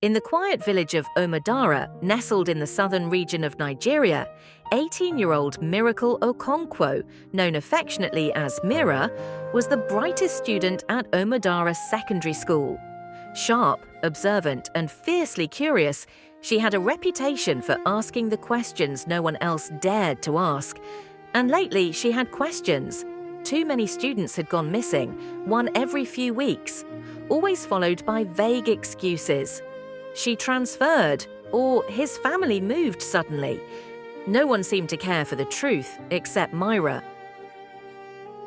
In the quiet village of Omodara, nestled in the southern region of Nigeria, 18-year-old Miracle Okonkwo, known affectionately as Mirah, was the brightest student at Omodara Secondary School. Sharp, observant, and fiercely curious, she had a reputation for asking the questions no one else dared to ask. And lately, she had questions. Too many students had gone missing, one every few weeks, always followed by vague excuses. She transferred, or his family moved suddenly. No one seemed to care for the truth, except Mirah.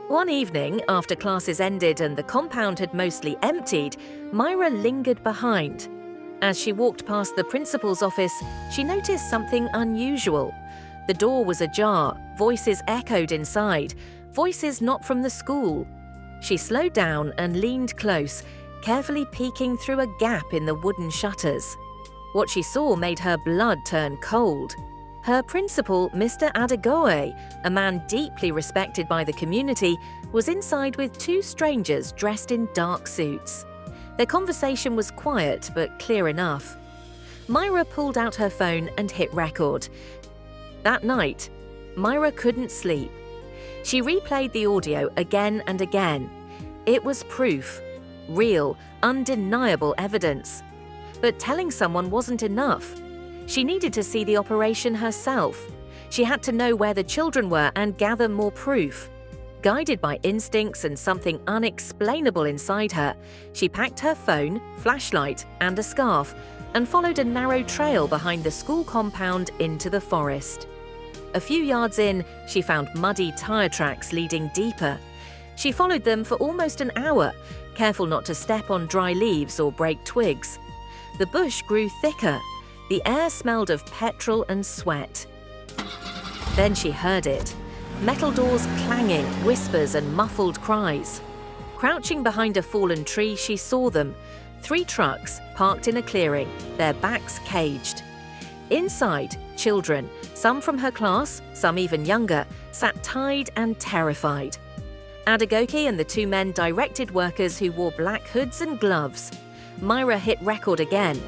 One evening, after classes ended and the compound had mostly emptied, Mirah lingered behind. As she walked past the principal's office, she noticed something unusual. The door was ajar, voices echoed inside, voices not from the school. She slowed down and leaned close, carefully peeking through a gap in the wooden shutters. What she saw made her blood turn cold. Her principal, Mr. Adegoe, a man deeply respected by the community, was inside with two strangers dressed in dark suits. Their conversation was quiet but clear enough. Mirah pulled out her phone and hit record. That night, Mirah couldn't sleep. She replayed the audio again and again. It was proof. Real, undeniable evidence. But telling someone wasn't enough. She needed to see the operation herself. She had to know where the children were and gather more proof. Guided by instincts and something unexplainable inside her, she packed her phone, flashlight, and a scarf and followed a narrow trail behind the school compound into the forest. A few yards in, she found muddy tire tracks leading deeper. She followed them for almost an hour, careful not to step on dry leaves or break twigs. The bush grew thicker. The air smelled of petrol and sweat. Then she heard it. Metal doors clanging, whispers and muffled cries. Crouching behind a fallen tree, she saw them. 3 trucks parked in a clearing, their backs caged. Inside, children, some from her class, some even younger, sat tied and terrified. Adegoke and the 2 men directed workers who wore black hoods and gloves. Mirah hit record again.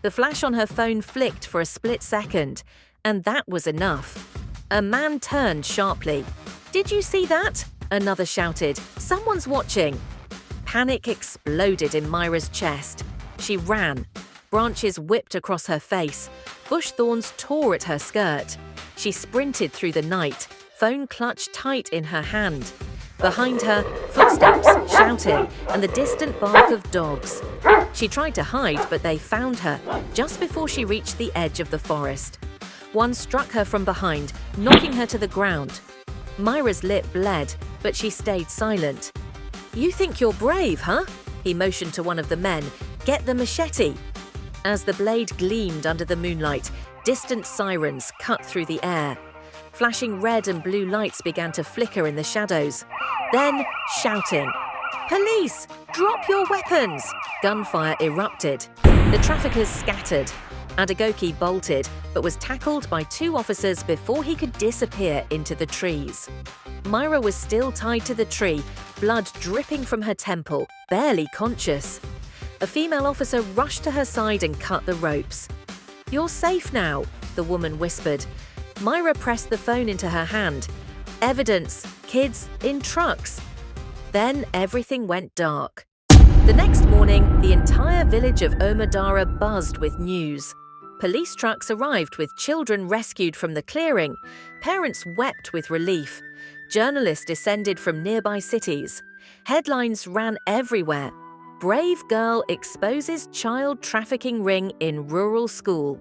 The flash on her phone flicked for a split second, and that was enough. A man turned sharply. "Did you see that?" Another shouted. "Someone's watching." Panic exploded in Mirah's chest. She ran. Branches whipped across her face. Bush thorns tore at her skirt. She sprinted through the night, phone clutched tight in her hand. Behind her, footsteps, shouting, and the distant bark of dogs. She tried to hide, but they found her just before she reached the edge of the forest. One struck her from behind, knocking her to the ground. Mirah's lip bled, but she stayed silent. "You think you're brave, huh?" He motioned to one of the men. "Get the machete." As the blade gleamed under the moonlight, distant sirens cut through the air. Flashing red and blue lights began to flicker in the shadows. Then, shouting. "Police! Drop your weapons!" Gunfire erupted. The traffickers scattered. Adegoke bolted, but was tackled by 2 officers before he could disappear into the trees. Mirah was still tied to the tree, blood dripping from her temple, barely conscious. A female officer rushed to her side and cut the ropes. "You're safe now," the woman whispered. Mirah pressed the phone into her hand. Evidence, kids in trucks. Then everything went dark. The next morning, the entire village of Omodara buzzed with news. Police trucks arrived with children rescued from the clearing. Parents wept with relief. Journalists descended from nearby cities. Headlines ran everywhere. Brave girl exposes child trafficking ring in rural school.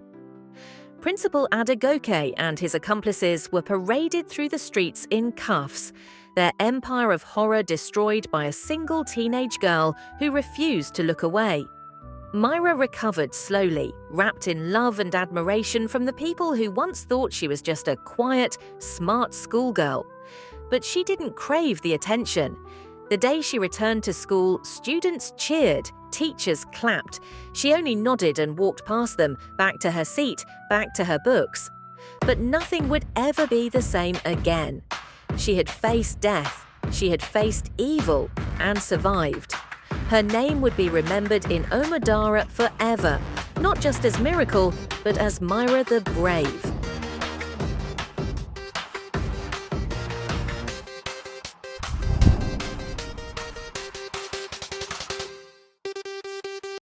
Principal Adegoke and his accomplices were paraded through the streets in cuffs, their empire of horror destroyed by a single teenage girl who refused to look away. Mirah recovered slowly, wrapped in love and admiration from the people who once thought she was just a quiet, smart schoolgirl. But she didn't crave the attention. The day she returned to school, students cheered, teachers clapped. She only nodded and walked past them, back to her seat, back to her books. But nothing would ever be the same again. She had faced death, she had faced evil, and survived. Her name would be remembered in Omodara forever, not just as Miracle, but as Mirah the Brave.